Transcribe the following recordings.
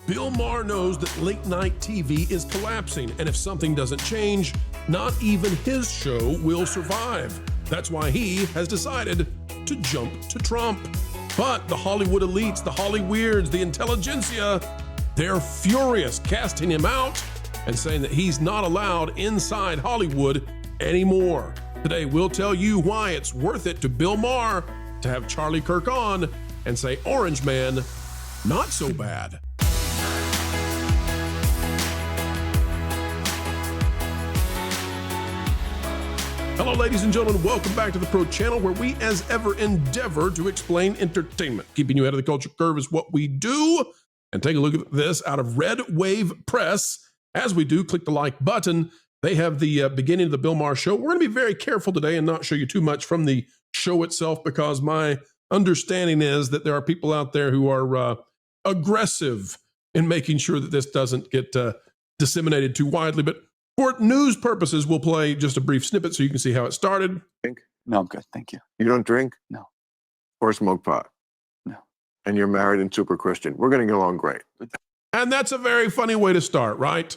Bill Maher knows that late night TV is collapsing, and if something doesn't change, not even his show will survive. That's why he has decided to jump to Trump. But the Hollywood elites, the Hollyweirds, the intelligentsia, they're furious, casting him out and saying that he's not allowed inside Hollywood anymore. Today, we'll tell you why it's worth it to Bill Maher to have Charlie Kirk on and say, Orange Man, not so bad. Hello, ladies and gentlemen. Welcome back to the Pro Channel, where we, as ever, endeavor to explain entertainment. Keeping you ahead of the culture curve is what we do. And take a look at this out of Red Wave Press. As we do, click the like button. They have the beginning of the Bill Maher show. We're going to be very careful today and not show you too much from the show itself, because my understanding is that there are people out there who are aggressive in making sure that this doesn't get disseminated too widely. But for news purposes, we'll play just a brief snippet so you can see how it started. Drink? No, I'm good. Thank you. You don't drink? No. Or smoke pot? No. And you're married and super Christian. We're going to get along great. And that's a very funny way to start, right?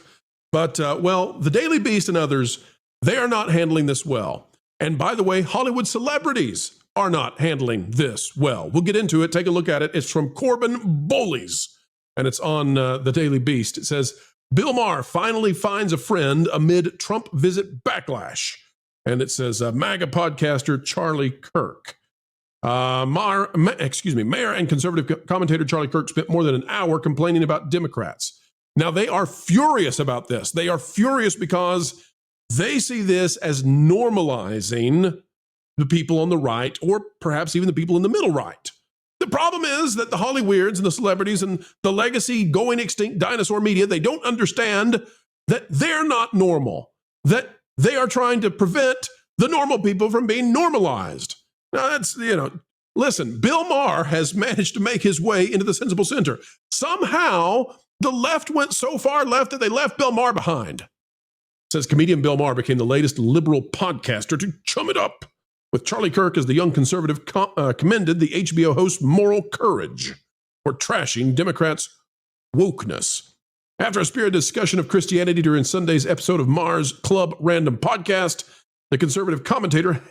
But, well, the Daily Beast and others, they are not handling this well. And by the way, Hollywood celebrities are not handling this well. We'll get into it. Take a look at it. It's from Corbin Bowley's, and it's on the Daily Beast. It says, Bill Maher finally finds a friend amid Trump visit backlash. And it says, MAGA podcaster Charlie Kirk. Maher and conservative commentator Charlie Kirk spent more than an hour complaining about Democrats. Now, they are furious about this. They are furious because they see this as normalizing the people on the right, or perhaps even the people in the middle right. The problem is that the Hollyweirds and the celebrities and the legacy going extinct dinosaur media, they don't understand that they're not normal, that they are trying to prevent the normal people from being normalized. Now, that's, listen, Bill Maher has managed to make his way into the sensible center. Somehow, the left went so far left that they left Bill Maher behind. It says comedian Bill Maher became the latest liberal podcaster to chum it up with Charlie Kirk as the young conservative commended the HBO host's moral courage for trashing Democrats' wokeness. After a spirited discussion of Christianity during Sunday's episode of Maher's Club Random podcast, the conservative commentator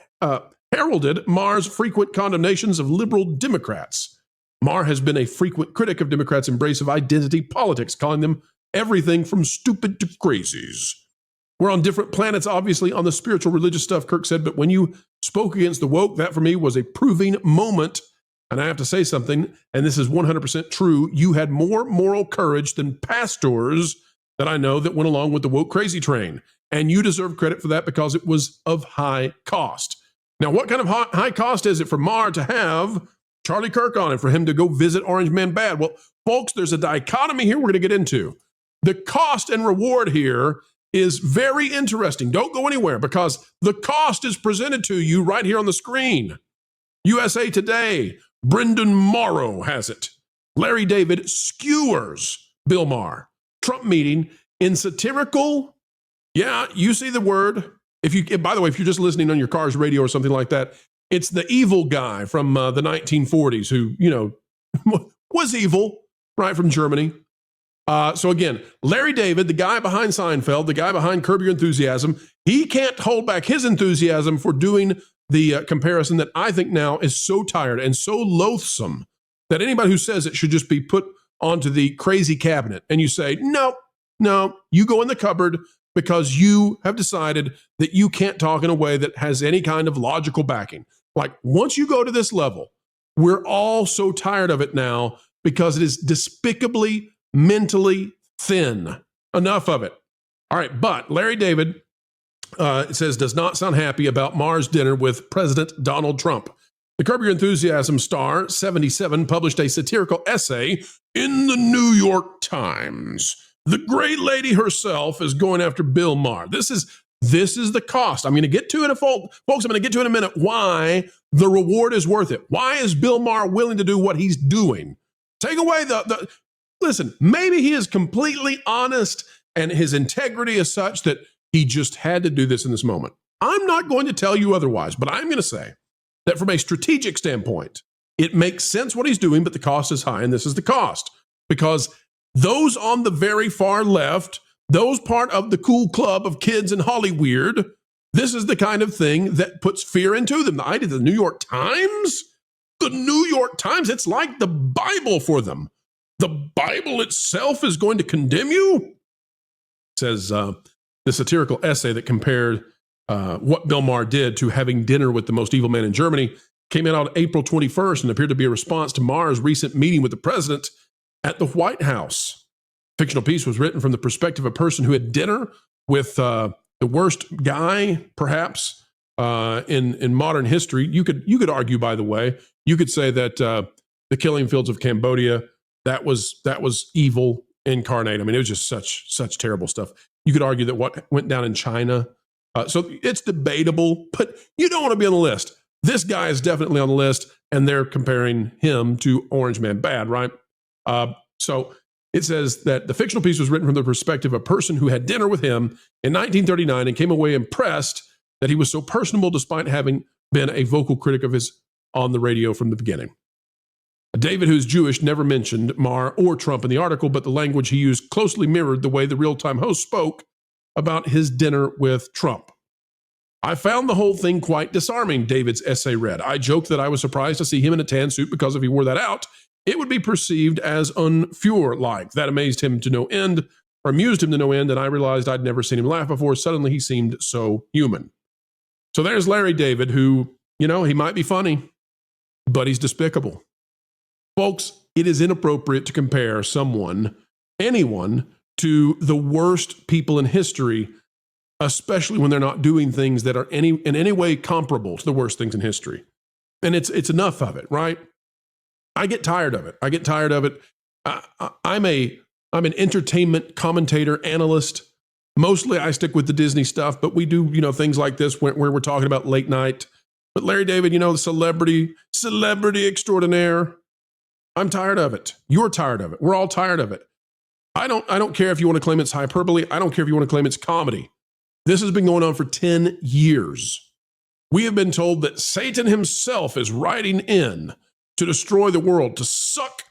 heralded Maher's frequent condemnations of liberal Democrats. Maher has been a frequent critic of Democrats' embrace of identity politics, calling them everything from stupid to crazies. We're on different planets, obviously, on the spiritual religious stuff, Kirk said, but when you spoke against the woke, that for me was a proving moment. And I have to say something, and this is 100% true. You had more moral courage than pastors that I know that went along with the woke crazy train. And you deserve credit for that because it was of high cost. Now, what kind of high cost is it for Maher to have Charlie Kirk on and for him to go visit Orange Man Bad? Well, folks, there's a dichotomy here we're going to get into. The cost and reward here is very interesting. Don't go anywhere, because the cost is presented to you right here on the screen. USA Today, Brendan Morrow has it. Larry David skewers Bill Maher. Trump meeting in satirical, yeah, you see the word. By the way, if you're just listening on your car's radio or something like that, it's the evil guy from the 1940s who, was evil, right, from Germany. So again, Larry David, the guy behind Seinfeld, the guy behind Curb Your Enthusiasm, he can't hold back his enthusiasm for doing the comparison that I think now is so tired and so loathsome that anybody who says it should just be put onto the crazy cabinet. And you say, no, you go in the cupboard because you have decided that you can't talk in a way that has any kind of logical backing. Like, once you go to this level, we're all so tired of it now because it is despicably mentally thin. Enough of it. All right, but Larry David, it says, does not sound happy about Maher's dinner with President Donald Trump. The Curb Your Enthusiasm star, 77, published a satirical essay in the New York Times. The great lady herself is going after Bill Maher. This is the cost. I'm going to get to it, folks. I'm going to get to in a minute why the reward is worth it. Why is Bill Maher willing to do what he's doing? Take away listen, maybe he is completely honest and his integrity is such that he just had to do this in this moment. I'm not going to tell you otherwise, but I'm going to say that from a strategic standpoint, it makes sense what he's doing, but the cost is high, and this is the cost. Because those on the very far left, those part of the cool club of kids in Hollyweird, this is the kind of thing that puts fear into them. The idea of the New York Times, it's like the Bible for them. The Bible itself is going to condemn you? It says the satirical essay that compared what Bill Maher did to having dinner with the most evil man in Germany came out on April 21st and appeared to be a response to Maher's recent meeting with the president at the White House. The fictional piece was written from the perspective of a person who had dinner with the worst guy, perhaps, in modern history. You could argue, by the way, you could say that the killing fields of Cambodia, that was evil incarnate. I mean, it was just such terrible stuff. You could argue that what went down in China. So it's debatable, but you don't want to be on the list. This guy is definitely on the list, and they're comparing him to Orange Man Bad, right? So it says that the fictional piece was written from the perspective of a person who had dinner with him in 1939 and came away impressed that he was so personable despite having been a vocal critic of his on the radio from the beginning. David, who's Jewish, never mentioned Maher or Trump in the article, but the language he used closely mirrored the way the real-time host spoke about his dinner with Trump. I found the whole thing quite disarming, David's essay read. I joked that I was surprised to see him in a tan suit because if he wore that out, it would be perceived as unfuhrer-like. That amazed him to no end, or amused him to no end, and I realized I'd never seen him laugh before. Suddenly, he seemed so human. So there's Larry David, who, he might be funny, but he's despicable. Folks, it is inappropriate to compare anyone, to the worst people in history, especially when they're not doing things that are in any way comparable to the worst things in history. And it's enough of it, right? I get tired of it. I'm an entertainment commentator, analyst. Mostly I stick with the Disney stuff, but we do, things like this where we're talking about late night. But Larry David, the celebrity extraordinaire, I'm tired of it. You're tired of it. We're all tired of it. I don't care if you want to claim it's hyperbole. I don't care if you want to claim it's comedy. This has been going on for 10 years. We have been told that Satan himself is riding in to destroy the world, to suck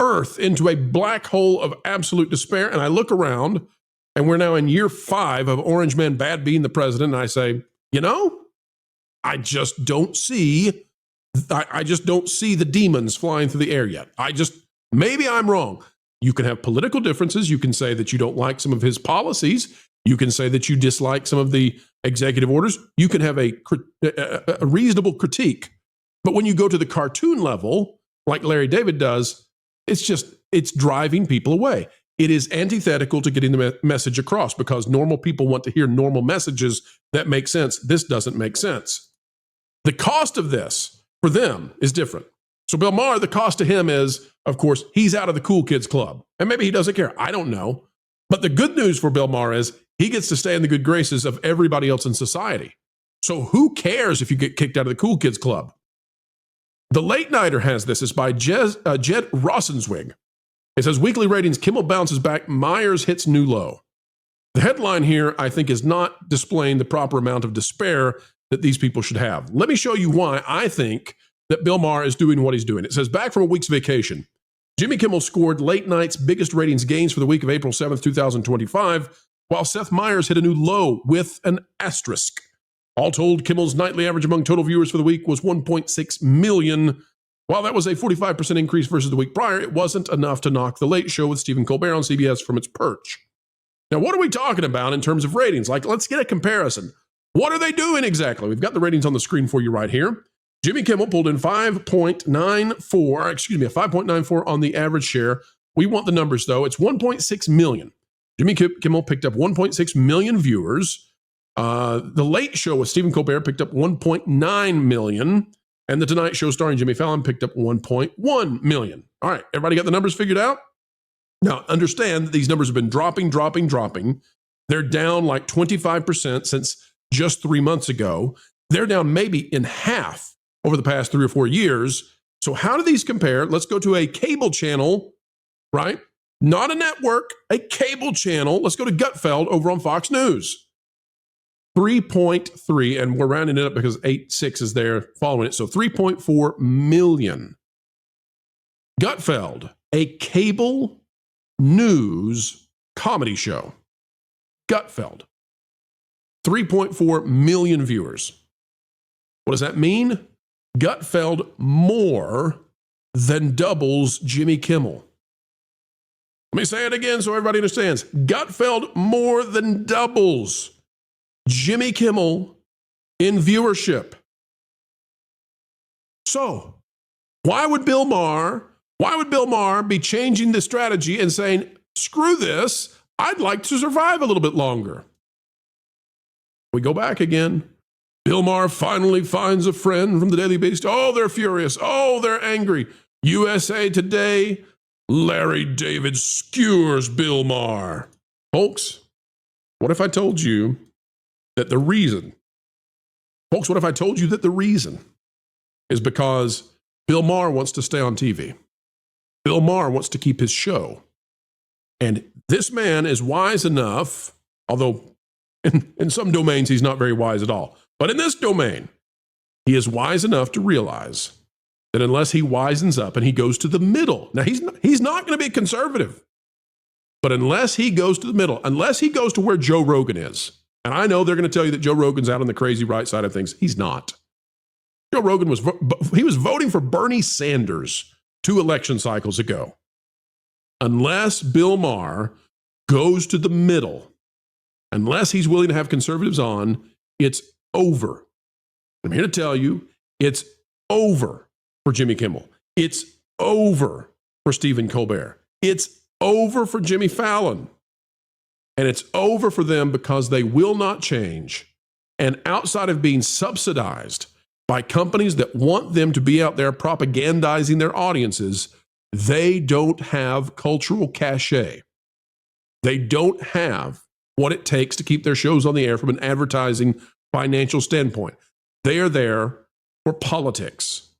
Earth into a black hole of absolute despair. And I look around, and we're now in year 5 of Orange Man Bad being the president, and I say, I just don't see the demons flying through the air yet. Maybe I'm wrong. You can have political differences. You can say that you don't like some of his policies. You can say that you dislike some of the executive orders. You can have a reasonable critique. But when you go to the cartoon level, like Larry David does, it's driving people away. It is antithetical to getting the message across because normal people want to hear normal messages that make sense. This doesn't make sense. The cost of this for them is different. So Bill Maher, the cost to him is, of course, he's out of the cool kids club. And maybe he doesn't care. I don't know. But the good news for Bill Maher is he gets to stay in the good graces of everybody else in society. So who cares if you get kicked out of the cool kids club? The Late Nighter has this. It's by Jed Rosenzweig. It says, weekly ratings, Kimmel bounces back, Myers hits new low. The headline here, I think, is not displaying the proper amount of despair that these people should have. Let me show you why I think that Bill Maher is doing what he's doing. It says, back from a week's vacation, Jimmy Kimmel scored late night's biggest ratings gains for the week of April 7th, 2025, while Seth Meyers hit a new low with an asterisk. All told, Kimmel's nightly average among total viewers for the week was 1.6 million. While that was a 45% increase versus the week prior, it wasn't enough to knock The Late Show with Stephen Colbert on CBS from its perch. Now, what are we talking about in terms of ratings? Let's get a comparison. What are they doing exactly? We've got the ratings on the screen for you right here. Jimmy Kimmel pulled in 5.94 on the average share. We want the numbers, though. It's 1.6 million. Jimmy Kimmel picked up 1.6 million viewers. The Late Show with Stephen Colbert picked up 1.9 million. And The Tonight Show starring Jimmy Fallon picked up 1.1 million. All right, everybody got the numbers figured out? Now, understand that these numbers have been dropping. They're down like 25% since just 3 months ago. They're down maybe in half over the past 3 or 4 years. So how do these compare? Let's go to a cable channel, right? Not a network, a cable channel. Let's go to Gutfeld over on Fox News. 3.3, and we're rounding it up because 8.6 is there following it. So 3.4 million. Gutfeld, a cable news comedy show. Gutfeld. 3.4 million viewers. What does that mean? Gutfeld more than doubles Jimmy Kimmel. Let me say it again so everybody understands. Gutfeld more than doubles Jimmy Kimmel in viewership. So, why would Bill Maher be changing the strategy and saying, screw this, I'd like to survive a little bit longer? We go back again. Bill Maher finally finds a friend from the Daily Beast. Oh, they're furious. Oh, they're angry. USA Today, Larry David skewers Bill Maher. Folks, what if I told you that the reason is because Bill Maher wants to stay on TV. Bill Maher wants to keep his show. And this man is wise enough, although in some domains he's not very wise at all. But in this domain, he is wise enough to realize that unless he wisens up and he goes to the middle, now he's not going to be conservative, but unless he goes to the middle, unless he goes to where Joe Rogan is, and I know they're going to tell you that Joe Rogan's out on the crazy right side of things. He's not. Joe Rogan was voting for Bernie Sanders 2 election cycles ago. Unless Bill Maher goes to the middle, unless he's willing to have conservatives on, it's over. I'm here to tell you, it's over for Jimmy Kimmel. It's over for Stephen Colbert. It's over for Jimmy Fallon. And it's over for them because they will not change. And outside of being subsidized by companies that want them to be out there propagandizing their audiences, they don't have cultural cachet. They don't have what it takes to keep their shows on the air from an advertising financial standpoint. They are there for politics.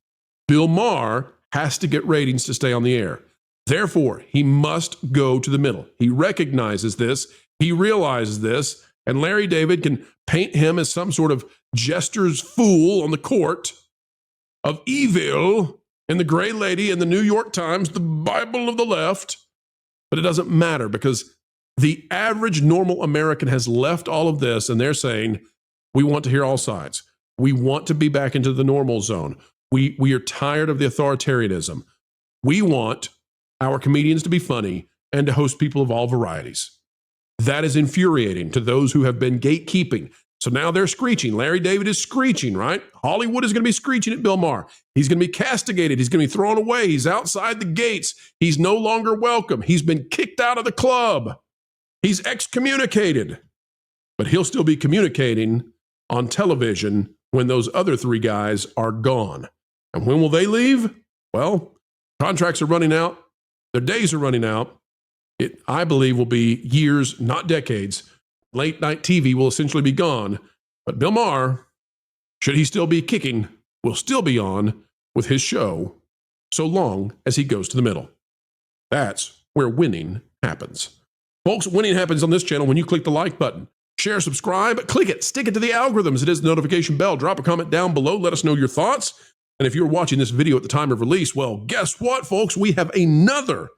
Bill Maher has to get ratings to stay on the air. Therefore, he must go to the middle. He recognizes this. He realizes this. And Larry David can paint him as some sort of jester's fool on the court of evil and the Gray Lady and the New York Times, the Bible of the left. But it doesn't matter because the average normal American has left all of this and they're saying, we want to hear all sides. We want to be back into the normal zone. We are tired of the authoritarianism. We want our comedians to be funny and to host people of all varieties. That is infuriating to those who have been gatekeeping. So now they're screeching. Larry David is screeching, right? Hollywood is going to be screeching at Bill Maher. He's going to be castigated. He's going to be thrown away. He's outside the gates. He's no longer welcome. He's been kicked out of the club. He's excommunicated. But he'll still be communicating on television when those other 3 guys are gone. And when will they leave? Well, contracts are running out. Their days are running out. It, I believe, will be years, not decades. Late night TV will essentially be gone. But Bill Maher, should he still be kicking, will still be on with his show so long as he goes to the middle. That's where winning happens. Folks, winning happens on this channel when you click the like button. Share, subscribe, click it, stick it to the algorithms. It is the notification bell. Drop a comment down below. Let us know your thoughts. And if you're watching this video at the time of release, well, guess what, folks? We have another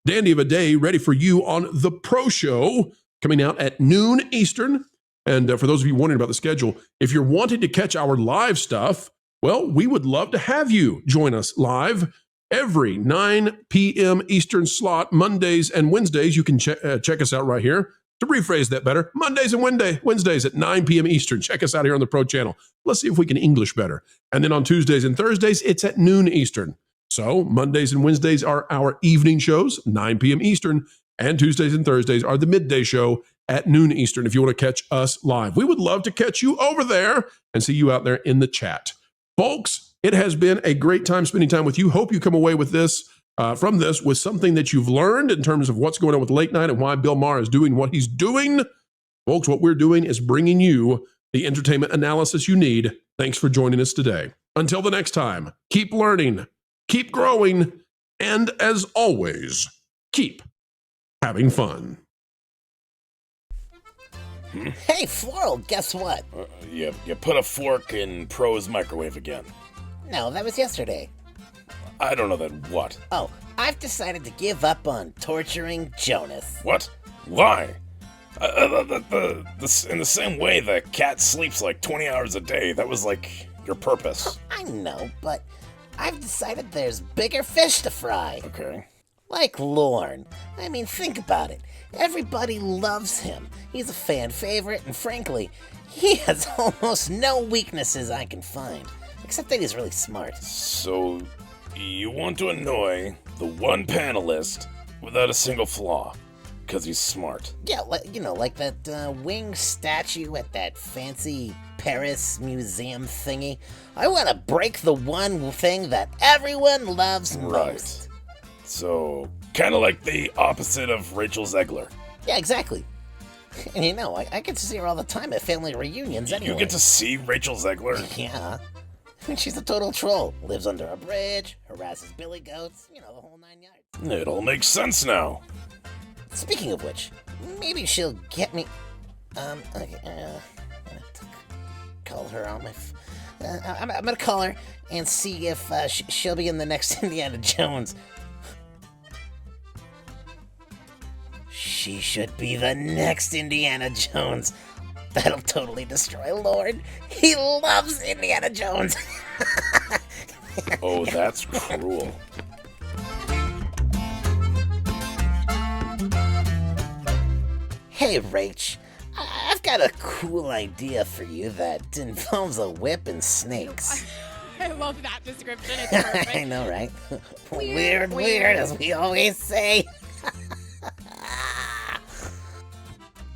dandy of a day ready for you on The Pro Show coming out at noon Eastern. And for those of you wondering about the schedule, if you're wanting to catch our live stuff, well, we would love to have you join us live every 9 p.m. Eastern slot, Mondays and Wednesdays. You can check us out right here. To rephrase that better, Mondays and Wednesdays at 9 p.m. Eastern. Check us out here on the Pro Channel. Let's see if we can English better. And then on Tuesdays and Thursdays, it's at noon Eastern. So Mondays and Wednesdays are our evening shows, 9 p.m. Eastern, and Tuesdays and Thursdays are the midday show at noon Eastern if you want to catch us live. We would love to catch you over there and see you out there in the chat. Folks, it has been a great time spending time with you. Hope you come away with this, from this, with something that you've learned in terms of what's going on with late night and why Bill Maher is doing what he's doing. Folks, what we're doing is bringing you the entertainment analysis you need. Thanks for joining us today. Until the next time, keep learning, keep growing, and as always, keep having fun. Hey, Floral, guess what? You put a fork in Pro's microwave again. No, that was yesterday. I don't know that what. Oh, I've decided to give up on torturing Jonas. What? Why? In the same way the cat sleeps like 20 hours a day, that was like your purpose. I know, but I've decided there's bigger fish to fry. Okay. Like Lorne. I mean, think about it. Everybody loves him. He's a fan favorite, and frankly, he has almost no weaknesses I can find. Except that he's really smart. So, you want to annoy the one panelist without a single flaw, because he's smart. Yeah, like that winged statue at that fancy Paris museum thingy. I want to break the one thing that everyone loves most. So, kind of like the opposite of Rachel Zegler. Yeah, exactly. And I get to see her all the time at family reunions anyway. You get to see Rachel Zegler? Yeah. I mean, she's a total troll. Lives under a bridge, harasses billy goats, the whole 9 yards. It all makes sense now. Speaking of which, maybe she'll get me... I'm gonna call her on my... I'm gonna call her and see if she'll be in the next Indiana Jones. She should be the next Indiana Jones. That'll totally destroy Lord. He loves Indiana Jones. Oh, that's cruel. Hey, Rach. I've got a cool idea for you that involves a whip and snakes. I love that description. It's perfect. I know, right? Weird, as we always say.